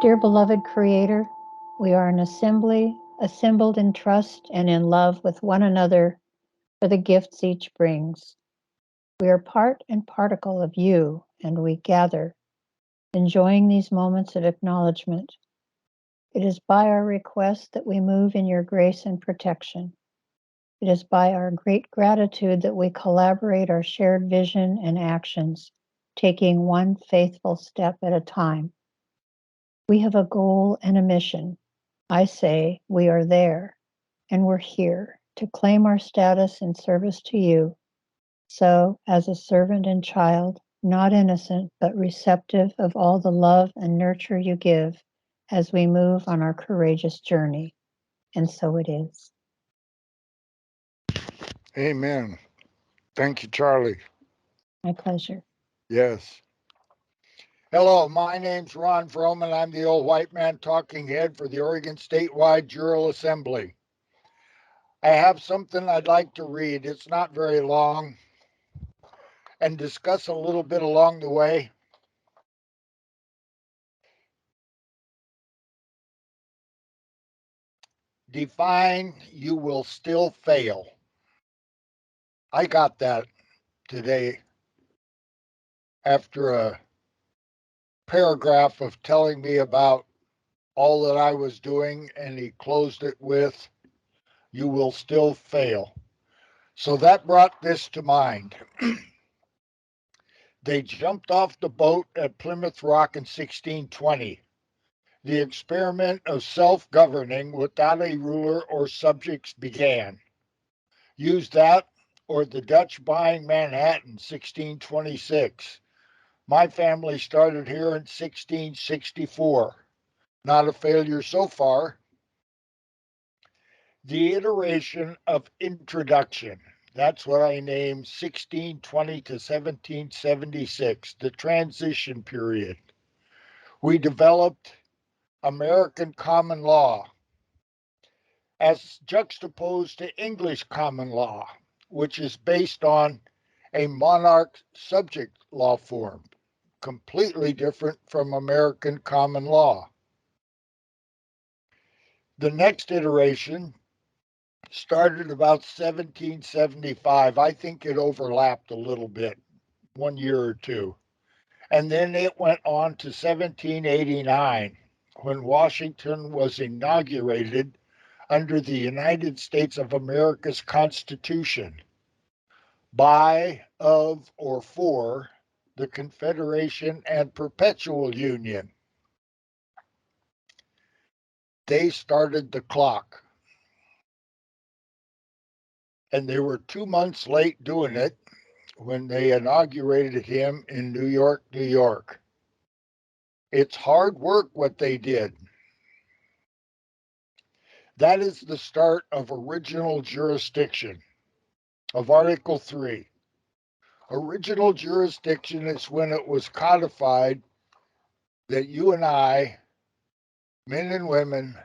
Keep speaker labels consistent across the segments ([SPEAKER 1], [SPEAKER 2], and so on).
[SPEAKER 1] Dear beloved Creator, we are an assembly, assembled in trust and in love with one another for the gifts each brings. We are part and particle of you, and we gather, enjoying these moments of acknowledgement. It is by our request that we move in your grace and protection. It is by our great gratitude that we collaborate our shared vision and actions, taking one faithful step at a time. We have a goal and a mission. I say we are there, and we're here to claim our status in service to you. So, as a servant and child, not innocent, but receptive of all the love and nurture you give as we move on our courageous journey. And so it is.
[SPEAKER 2] Amen. Thank you, Charlie.
[SPEAKER 1] My pleasure.
[SPEAKER 2] Yes. Hello, my name's Ron Vroman. I'm the old white man talking head for the Oregon Statewide Jural Assembly. I have something I'd like to read. It's not very long, and discuss a little bit along the way. Define, you will still fail. I got that today after a paragraph of telling me about all that I was doing, and he closed it with, you will still fail. So that brought this to mind. They jumped off the boat at Plymouth Rock in 1620. The experiment of self-governing without a ruler or subjects began. Use that or the Dutch buying Manhattan, 1626. My family started here in 1664. Not a failure so far. The iteration of introduction. That's what I named 1620 to 1776, the transition period. We developed American common law as juxtaposed to English common law, which is based on a monarch subject law form, completely different from American common law. The next iteration started about 1775. I think it overlapped a little bit, 1 year or two. And then it went on to 1789, when Washington was inaugurated under the United States of America's Constitution by, of, or for the Confederation and Perpetual Union. They started the clock. And they were 2 months late doing it when they inaugurated him in New York, New York. It's hard work what they did. That is the start of original jurisdiction, of Article 3. Original jurisdiction is when it was codified that you and I, men and women,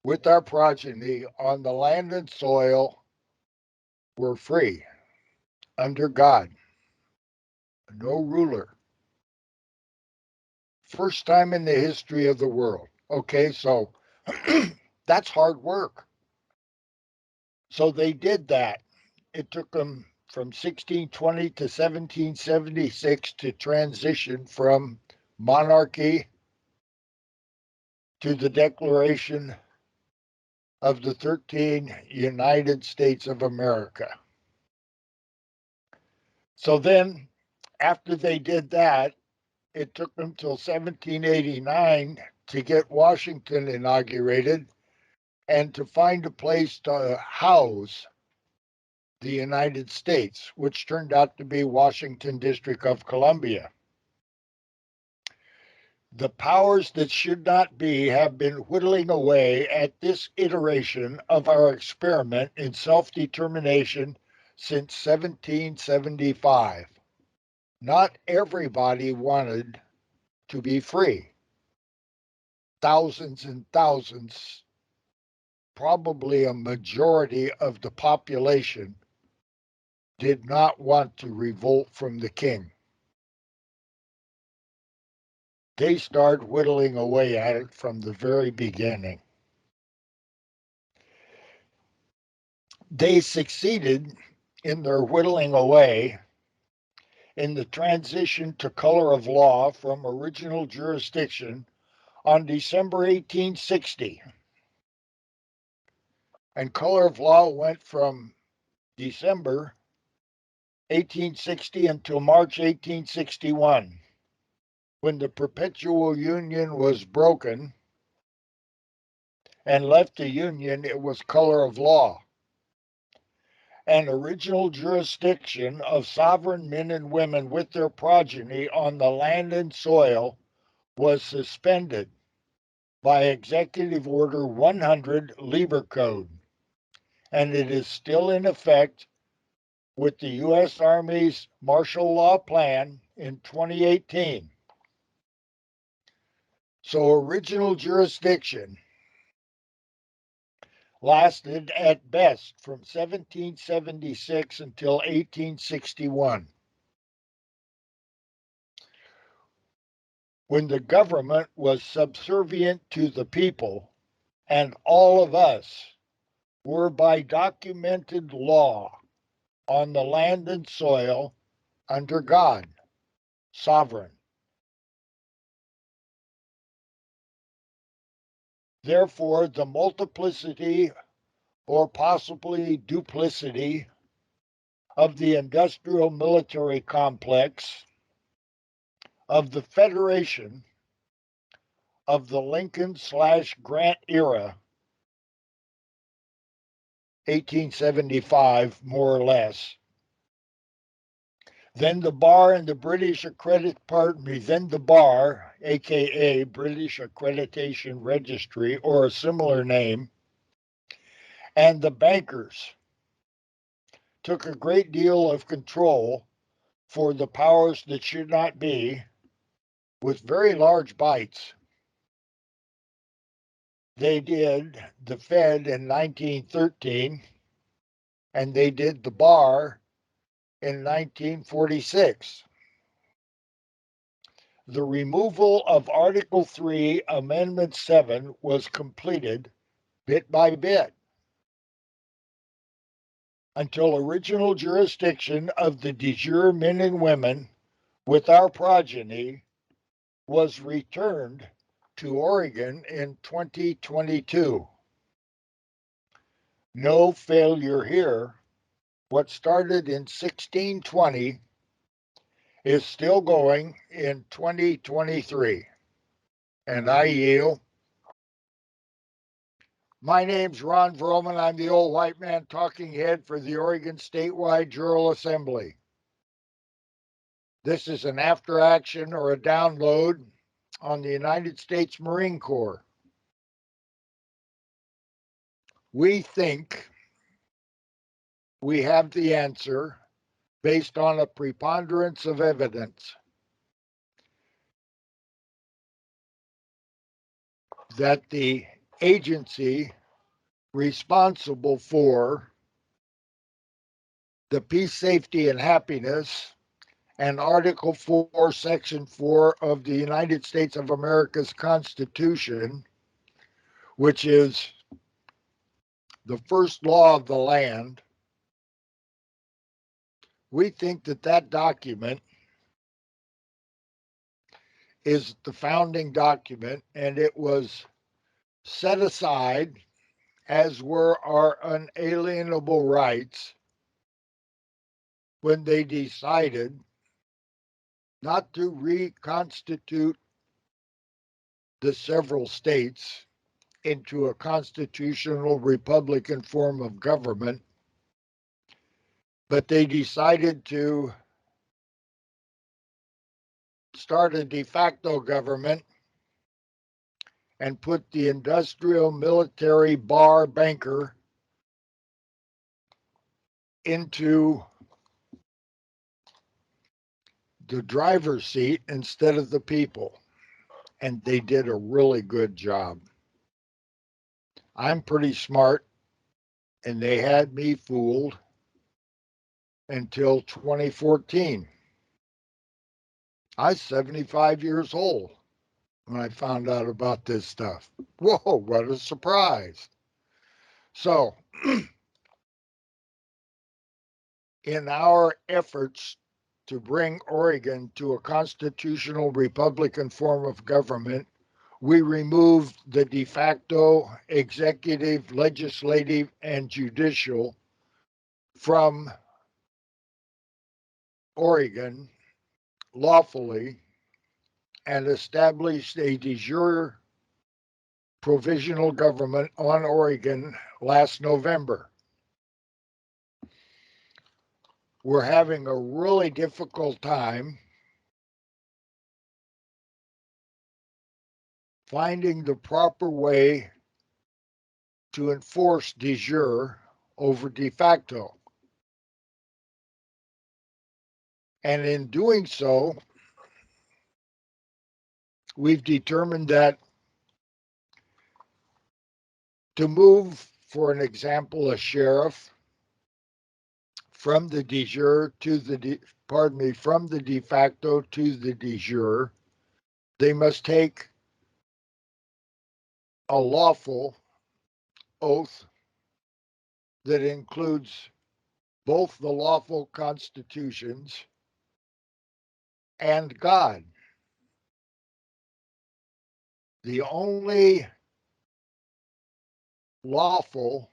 [SPEAKER 2] with our progeny on the land and soil, were free under God, no ruler. First time in the history of the world. Okay, so that's hard work. So they did that. It took them from 1620 to 1776 to transition from monarchy to the Declaration of the 13 United States of America. So then, after they did that, it took them till 1789 to get Washington inaugurated and to find a place to house the United States, which turned out to be Washington District of Columbia. The powers that should not be have been whittling away at this iteration of our experiment in self-determination since 1775. Not everybody wanted to be free. Thousands and thousands, probably a majority of the population, did not want to revolt from the king. they started whittling away at it from the very beginning. They succeeded in their whittling away in the transition to color of law from original jurisdiction on December 1860. And color of law went from December 1860 until March 1861, when the perpetual union was broken and left the union. It was color of law. And original jurisdiction of sovereign men and women with their progeny on the land and soil was suspended by Executive Order 100 Lieber Code, and it is still in effect with the U.S. Army's martial law plan in 2018. So original jurisdiction lasted at best from 1776 until 1861, when the government was subservient to the people, and all of us were by documented law on the land and soil under God, sovereign. Therefore, the multiplicity or possibly duplicity of the industrial military complex of the Federation of the Lincoln/Grant era, 1875, more or less. Then the bar and the British then the bar, aka British Accreditation Registry, or a similar name, and the bankers took a great deal of control for the powers that should not be, with very large bites. They did the Fed in 1913, and they did the bar in 1946. The removal of Article 3, Amendment 7 was completed bit by bit until original jurisdiction of the de jure men and women with our progeny was returned to Oregon in 2022. No failure here. What started in 1620 is still going in 2023. And I yield. My name's Ron Vroman. I'm the old white man talking head for the Oregon Statewide Jural Assembly. This is an after action or a download on the United States Marine Corps. We think we have the answer based on a preponderance of evidence that the agency responsible for the peace, safety, and happiness and Article 4, Section 4 of the United States of America's Constitution, which is the first law of the land, we think that that document is the founding document, and it was set aside, as were our unalienable rights, when they decided not to reconstitute the several states into a constitutional republican form of government, but they decided to start a de facto government and put the industrial military bar banker into the driver's seat instead of the people. And they did a really good job. I'm pretty smart, and they had me fooled until 2014. I was 75 years old. when I found out about this stuff. Whoa, what a surprise. So, in our efforts to bring Oregon to a constitutional Republican form of government, we removed the de facto executive, legislative, and judicial from Oregon lawfully and established a de jure provisional government on Oregon last November. We're having a really difficult time finding the proper way to enforce de jure over de facto. And in doing so, we've determined that to move, for an example, a sheriff from the de jure to the from the de facto to the de jure, they must take a lawful oath that includes both the lawful constitutions and God. The only lawful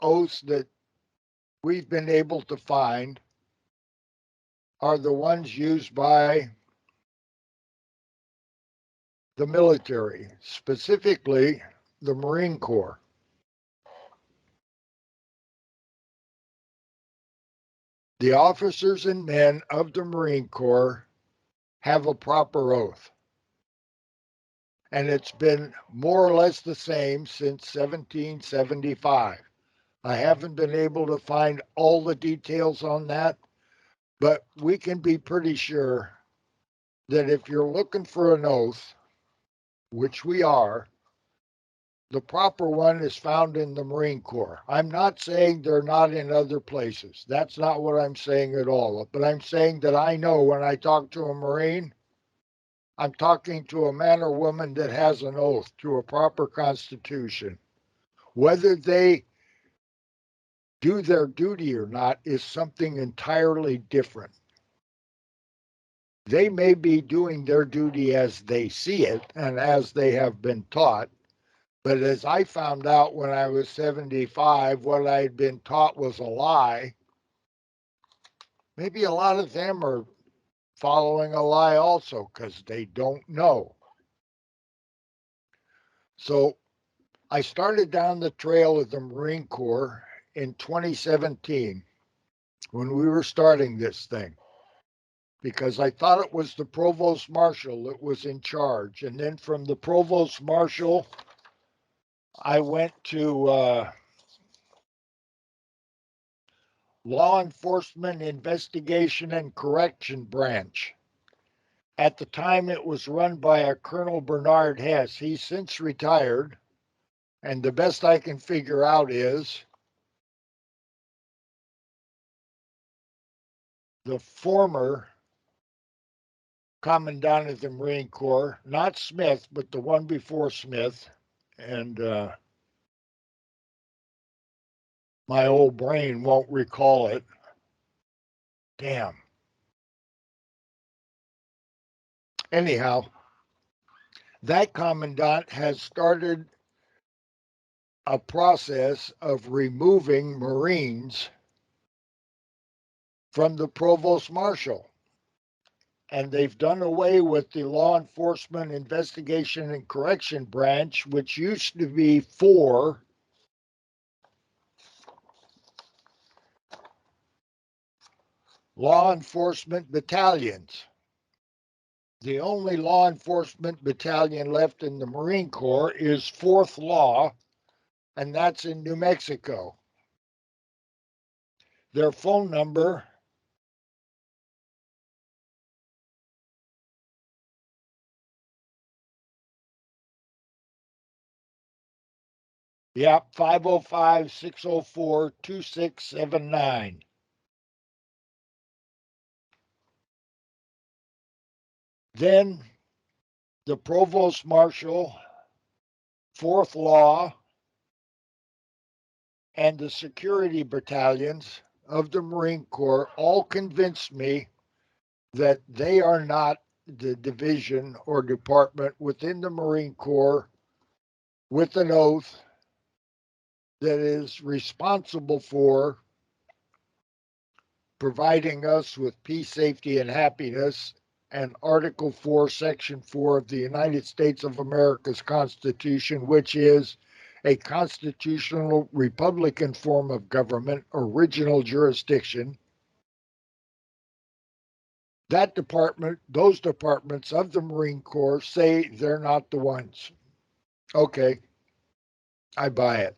[SPEAKER 2] oaths that we've been able to find are the ones used by the military, specifically the Marine Corps. The officers and men of the Marine Corps have a proper oath. And it's been more or less the same since 1775. I haven't been able to find all the details on that, but we can be pretty sure that if you're looking for an oath, which we are, the proper one is found in the Marine Corps. I'm not saying they're not in other places. That's not what I'm saying at all. But I'm saying that I know when I talk to a Marine, I'm talking to a man or woman that has an oath to a proper constitution. Whether they do their duty or not is something entirely different. They may be doing their duty as they see it and as they have been taught, but as I found out when I was 75, what I had been taught was a lie. Maybe a lot of them are following a lie also because they don't know. So I started down the trail of the Marine Corps in 2017 when we were starting this thing because I thought it was the provost marshal that was in charge. And then from the provost marshal, I went to Law Enforcement Investigation and Correction Branch. At the time, it was run by a Colonel Bernard Hess. He's since retired. And the best I can figure out is the former Commandant of the Marine Corps, not Smith, but the one before Smith. And my old brain won't recall it. Damn. Anyhow, that commandant has started a process of removing Marines from the provost marshal. And they've done away with the Law Enforcement Investigation and Correction Branch, which used to be 4 law enforcement battalions. The only law enforcement battalion left in the Marine Corps is 4th Law, and that's in New Mexico. Their phone number Yep, 505-604-2679. Then the Provost Marshal, 4th Law, and the security battalions of the Marine Corps all convinced me that they are not the division or department within the Marine Corps with an oath that is responsible for providing us with peace, safety, and happiness, and Article 4, Section 4 of the United States of America's Constitution, which is a constitutional Republican form of government, original jurisdiction. That department, those departments of the Marine Corps say they're not the ones. Okay, I buy it.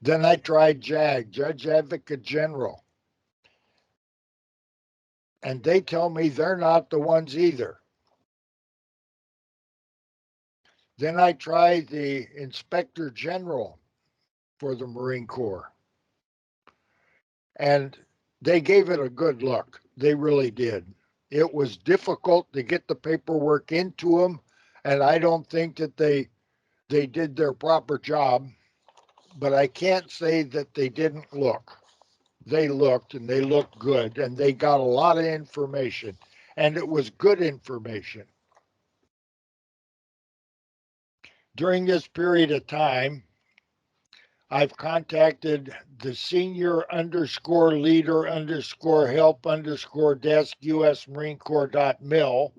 [SPEAKER 2] Then I tried JAG, Judge Advocate General, and they tell me they're not the ones either. Then I tried the Inspector General for the Marine Corps, and they gave it a good look. They really did. It was difficult to get the paperwork into them, and I don't think that they did their proper job, but I can't say that they didn't look. They looked, and they looked good, and they got a lot of information, and it was good information. During this period of time, I've contacted the senior_leader_help_desk U.S. Marine Corps.mil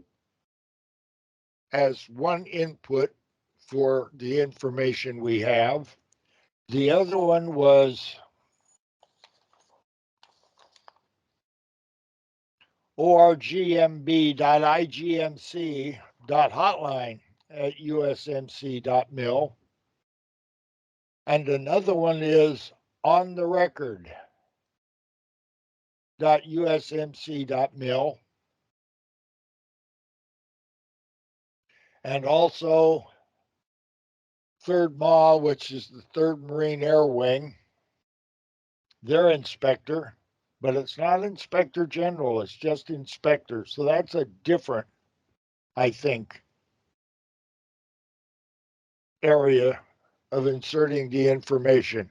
[SPEAKER 2] as one input for the information we have. The other one was orgmb.igmc.hotline@usmc.mil. And another one is ontherecord.usmc.mil. And also 3rd MAW, which is the 3rd Marine Air Wing, their inspector, but it's not Inspector General, it's just inspector. So that's a different, I think, area of inserting the information.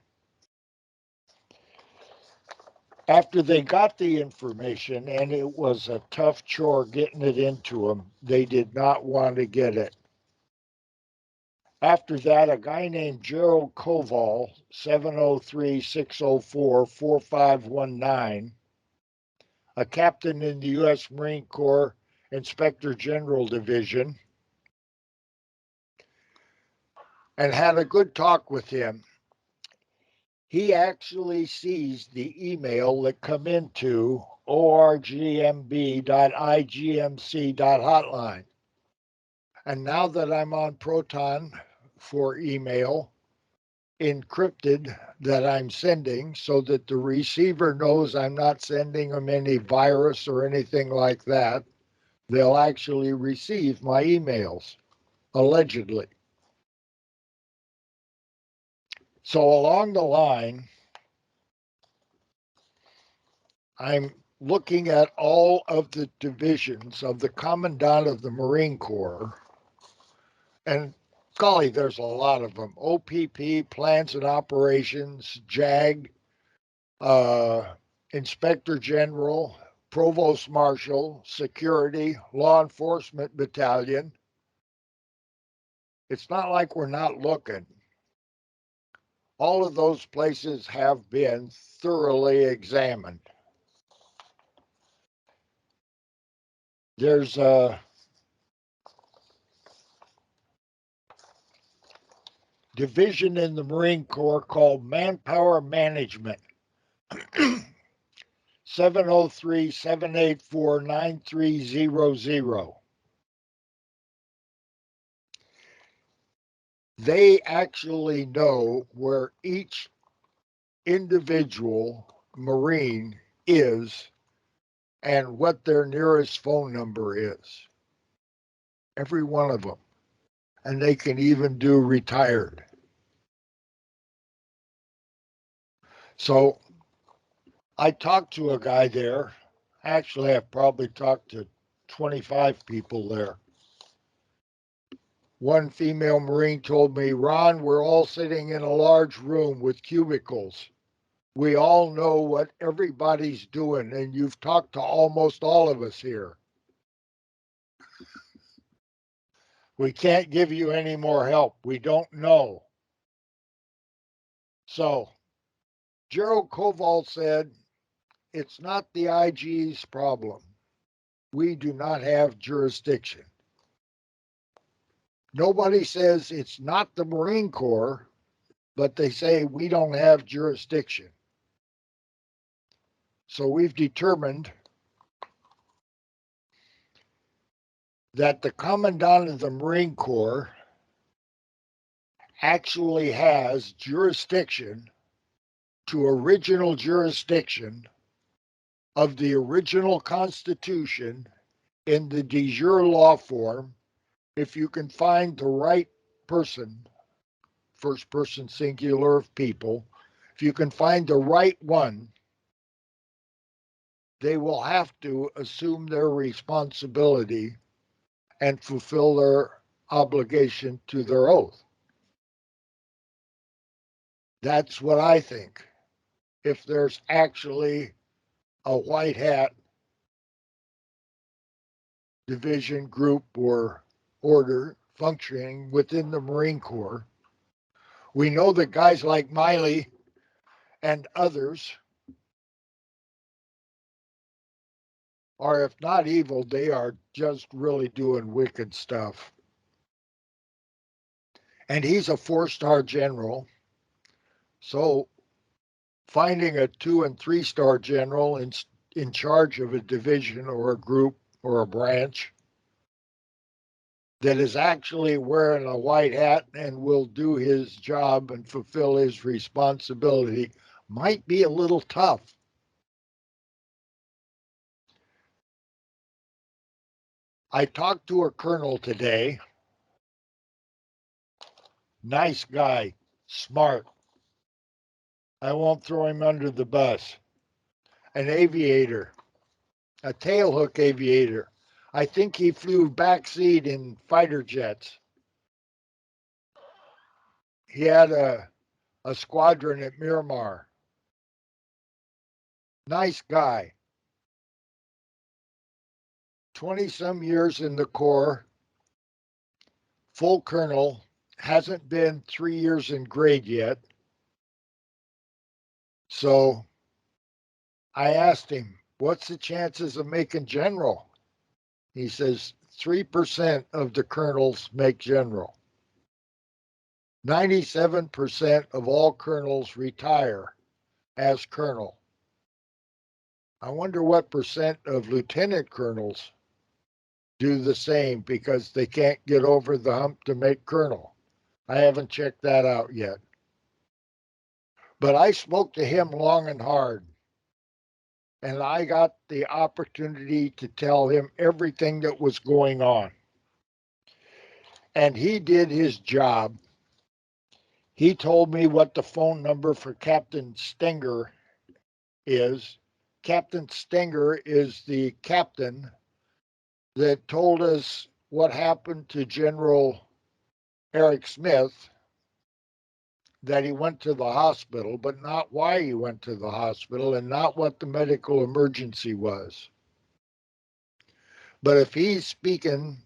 [SPEAKER 2] After they got the information, and it was a tough chore getting it into them, they did not want to get it. After that, a guy named Jural Koval, 703-604-4519, a captain in the U.S. Marine Corps Inspector General Division, and had a good talk with him. He actually sees the email that come into orgmb.igmc.hotline. And now that I'm on Proton for email, encrypted, that I'm sending so that the receiver knows I'm not sending them any virus or anything like that, they'll actually receive my emails, allegedly. So along the line, I'm looking at all of the divisions of the Commandant of the Marine Corps, and golly, there's a lot of them. OPP, Plans and Operations, JAG, Inspector General, Provost Marshal, Security, Law Enforcement Battalion. It's not like we're not looking. All of those places have been thoroughly examined. There's a division in the Marine Corps called Manpower Management, 703-784-9300. They actually know where each individual Marine is and what their nearest phone number is. Every one of them. And they can even do retired. So I talked to a guy there. Actually, I've probably talked to 25 people there. One female Marine told me, Ron, we're all sitting in a large room with cubicles. We all know what everybody's doing, and you've talked to almost all of us here. We can't give you any more help. We don't know. So, Gerald Koval said, it's not the IG's problem. We do not have jurisdiction. Nobody says it's not the Marine Corps, but they say we don't have jurisdiction. So we've determined that the Commandant of the Marine Corps actually has jurisdiction to original jurisdiction of the original Constitution in the de jure law form if you can find the right person, first person singular of people, if you can find the right one, they will have to assume their responsibility and fulfill their obligation to their oath. That's what I think. If there's actually a white hat division, group, or order functioning within the Marine Corps, we know that guys like Miley and others are, if not evil, they are just really doing wicked stuff. And he's a 4-star general. So finding a 2 and 3-star general in charge of a division or a group or a branch that is actually wearing a white hat and will do his job and fulfill his responsibility might be a little tough. I talked to a colonel today. Nice guy, smart. I won't throw him under the bus. An aviator, a tailhook aviator. I think he flew backseat in fighter jets. He had a squadron at Miramar. Nice guy. 20 some years in the Corps, full colonel, hasn't been 3 years in grade yet. So I asked him, what's the chances of making general? He says 3% of the colonels make general. 97% of all colonels retire as colonel. I wonder what percent of lieutenant colonels do the same because they can't get over the hump to make colonel. I haven't checked that out yet. But I spoke to him long and hard, and I got the opportunity to tell him everything that was going on. And he did his job. He told me what the phone number for Captain Stenger is. Captain Stenger is the captain that told us what happened to General Eric Smith, that he went to the hospital, but not why he went to the hospital and not what the medical emergency was. But if he's speaking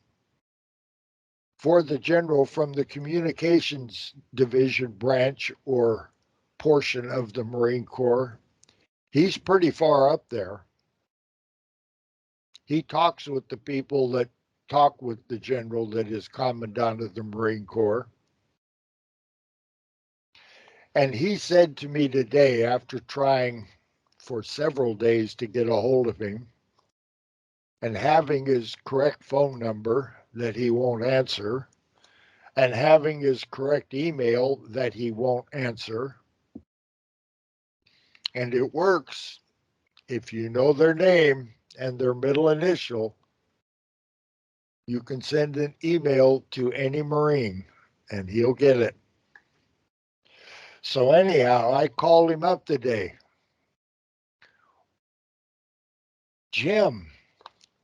[SPEAKER 2] for the general from the communications division branch or portion of the Marine Corps, he's pretty far up there. He talks with the people that talk with the general that is commandant of the Marine Corps. And he said to me today, after trying for several days to get a hold of him and having his correct phone number that he won't answer and having his correct email that he won't answer, and it works if you know their name and their middle initial, you can send an email to any Marine and he'll get it. So anyhow, I called him up today. Jim,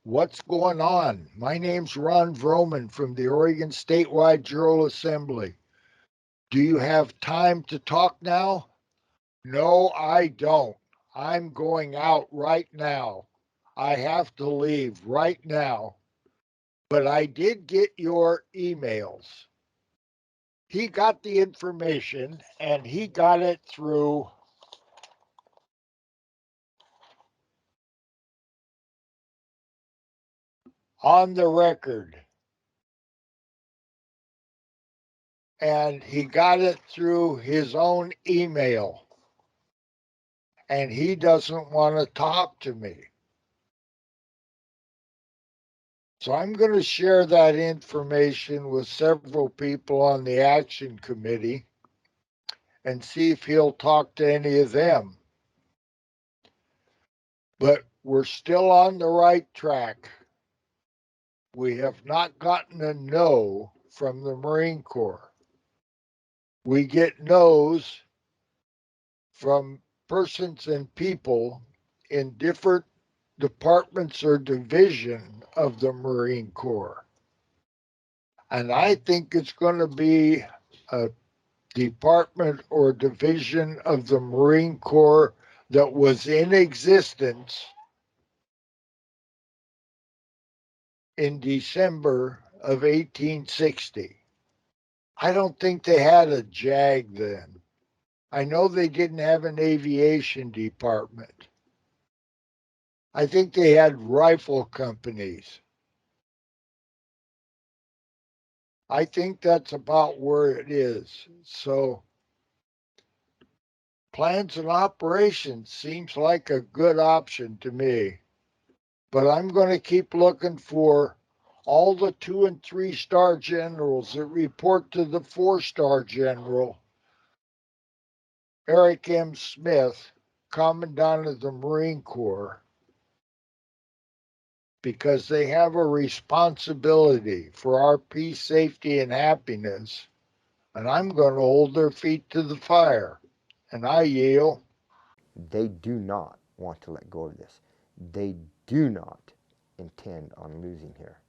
[SPEAKER 2] What's going on? My name's Ron Vroman from the Oregon Statewide Jural Assembly. Do you have time to talk now? No, I don't. I'm going out right now. I have to leave right now. But I did get your emails. He got the information and he got it through on the record. And he got it through his own email. And he doesn't want to talk to me. So I'm going to share that information with several people on the action committee and see if he'll talk to any of them. But we're still on the right track. We have not gotten a no from the Marine Corps. We get no's from persons and people in different departments or division of the Marine Corps. And I think it's going to be a department or division of the Marine Corps that was in existence in December of 1860. I don't think they had a JAG then. I know they didn't have an aviation department. I think they had rifle companies. I think that's about where it is. So plans and operations seems like a good option to me. But I'm going to keep looking for all the 2- and 3-star generals that report to the 4-star general, Eric M. Smith, Commandant of the Marine Corps, because they have a responsibility for our peace, safety, and happiness. And I'm going to hold their feet to the fire. And I yield.
[SPEAKER 3] They do not want to let go of this. They do not intend on losing here.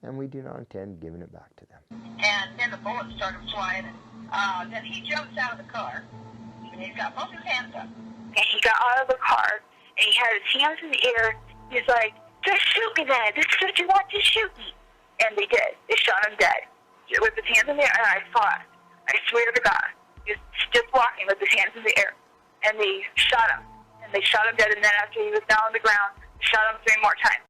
[SPEAKER 3] And we do not intend giving it back to them.
[SPEAKER 4] And then the bullets started flying. Then he jumps out of the car. And he's got both his hands up. And he got out of the car, and he had his hands in the air. He's like, just shoot me then. This is what you want, just shoot me. And they did. They shot him dead. With his hands in the air, and I saw it. I swear to God. He was just walking with his hands in the air. And they shot him. And they shot him dead, and then after he was down on the ground, they shot him 3 more times.